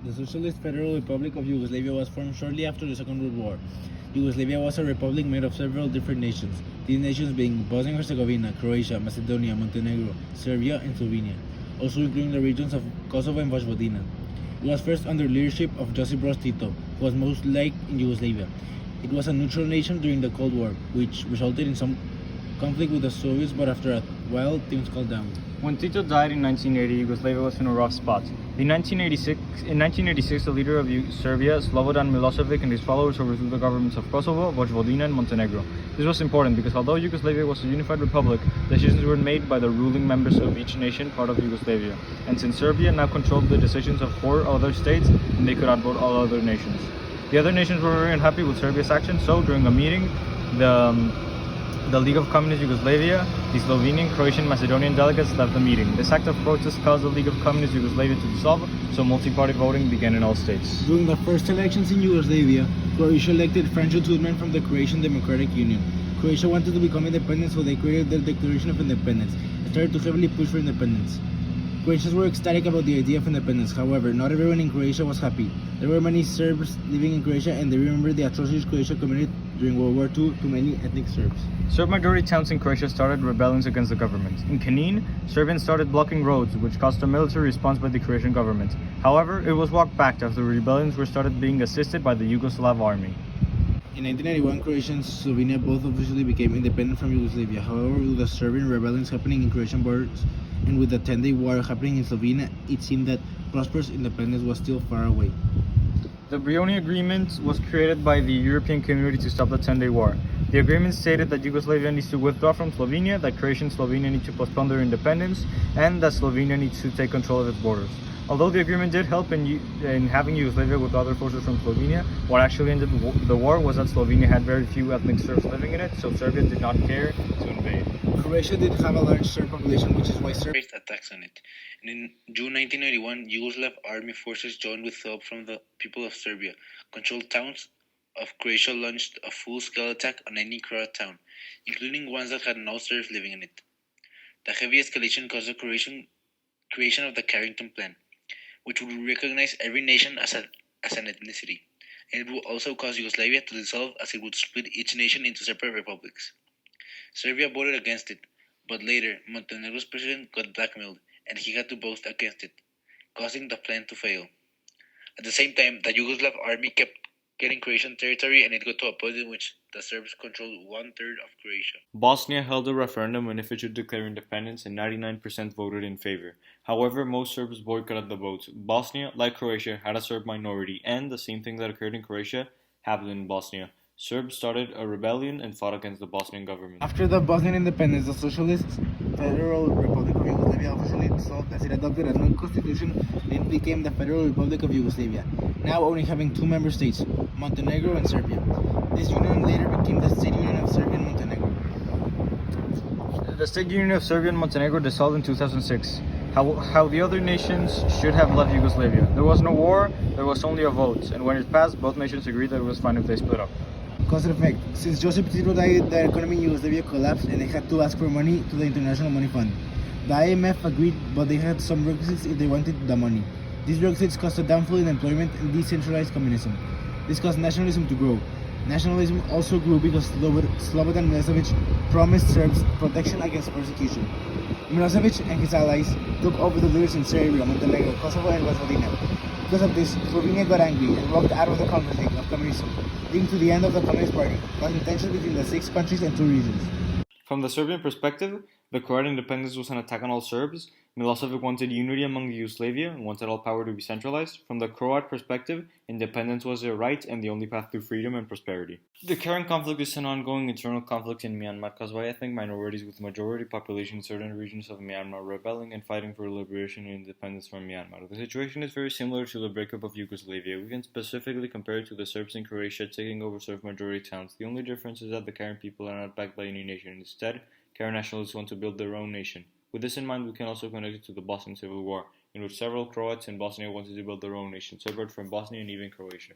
The Socialist Federal Republic of Yugoslavia was formed shortly after the Second World War. Yugoslavia was a republic made of several different nations, these nations being Bosnia and Herzegovina, Croatia, Macedonia, Montenegro, Serbia, and Slovenia, also including the regions of Kosovo and Vojvodina. It was first under leadership of Josip Broz Tito, who was most liked in Yugoslavia. It was a neutral nation during the Cold War, which resulted in some conflict with the Soviets, but after a while, things calmed down. When Tito died in 1980, Yugoslavia was in a rough spot. In 1986, the leader of Serbia, Slobodan Milosevic, and his followers overthrew the governments of Kosovo, Vojvodina, and Montenegro. This was important because although Yugoslavia was a unified republic, decisions were made by the ruling members of each nation part of Yugoslavia. And since Serbia now controlled the decisions of 4 other states, they could outvote all other nations. The other nations were very unhappy with Serbia's action, so during a meeting, the League of Communist Yugoslavia, the Slovenian, Croatian, Macedonian delegates left the meeting. This act of protest caused the League of Communist Yugoslavia to dissolve, so multi-party voting began in all states. During the first elections in Yugoslavia, Croatia elected Franjo Tudman from the Croatian Democratic Union. Croatia wanted to become independent, so they created the Declaration of Independence and started to heavily push for independence. Croatians were ecstatic about the idea of independence. However, not everyone in Croatia was happy. There were many Serbs living in Croatia, and they remembered the atrocities Croatia committed during World War II to many ethnic Serbs. Serb-majority towns in Croatia started rebellions against the government. In Knin, Serbians started blocking roads, which caused a military response by the Croatian government. However, it was walked back after rebellions were started being assisted by the Yugoslav army. In 1991, Croatia and Slovenia both officially became independent from Yugoslavia. However, with the Serbian rebellions happening in Croatian borders and with the 10-day war happening in Slovenia, it seemed that prosperous independence was still far away. The Brioni Agreement was created by the European Community to stop the 10-day war. The agreement stated that Yugoslavia needs to withdraw from Slovenia, that Croatia and Slovenia need to postpone their independence, and that Slovenia needs to take control of its borders. Although the agreement did help in having Yugoslavia with other forces from Slovenia, what actually ended the war was that Slovenia had very few ethnic Serbs living in it, so Serbia did not care to invade. Croatia did have a large Serb population, which is why Serbia faced attacks on it. And in June 1991, Yugoslav army forces joined with help from the people of Serbia. Controlled towns of Croatia launched a full-scale attack on any Croat town, including ones that had no Serbs living in it. The heavy escalation caused the creation of the Carrington Plan, which would recognize every nation as an ethnicity, and it would also cause Yugoslavia to dissolve as it would split each nation into separate republics. Serbia voted against it, but later Montenegro's president got blackmailed and he had to vote against it, causing the plan to fail. At the same time, the Yugoslav army kept getting Croatian territory, and it got to a point in which the Serbs controlled 1/3 of Croatia. Bosnia held a referendum on if it should declare independence, and 99% voted in favor. However, most Serbs boycotted the vote. Bosnia, like Croatia, had a Serb minority, and the same thing that occurred in Croatia happened in Bosnia. Serbs started a rebellion and fought against the Bosnian government. After the Bosnian independence, the Socialist Federal Republic of Yugoslavia officially dissolved as it adopted a new constitution and it became the Federal Republic of Yugoslavia, now only having 2 member states, Montenegro and Serbia. This union later became the State Union of Serbia and Montenegro. The State Union of Serbia and Montenegro dissolved in 2006. How the other nations should have left Yugoslavia. There was no war, there was only a vote, and when it passed, both nations agreed that it was fine if they split up. Cause and effect. Since Josip Tito died, the economy in Yugoslavia collapsed and they had to ask for money to the International Money Fund. The IMF agreed, but they had some requisites if they wanted the money. These requisites caused a downfall in employment and decentralized communism. This caused nationalism to grow. Nationalism also grew because Slobodan Milosevic promised Serbs protection against persecution. Milosevic and his allies took over the leaders in Serbia, Montenegro, Kosovo, and Vojvodina. Because of this, Slovenia got angry and walked out of the Congress League of Communism, leading to the end of the Communist Party, causing tension between the 6 countries and 2 regions. From the Serbian perspective, the Croat independence was an attack on all Serbs. Milosevic wanted unity among the Yugoslavia and wanted all power to be centralized. From the Croat perspective, independence was their right and the only path to freedom and prosperity. The current conflict is an ongoing internal conflict in Myanmar caused by ethnic minorities with majority population in certain regions of Myanmar rebelling and fighting for liberation and independence from Myanmar. The situation is very similar to the breakup of Yugoslavia. We can specifically compare it to the Serbs in Croatia taking over Serb majority towns. The only difference is that the Karen people are not backed by any nation. Instead, Karen nationalists want to build their own nation. With this in mind, we can also connect it to the Bosnian Civil War, in which several Croats in Bosnia wanted to build their own nation, separate from Bosnia and even Croatia.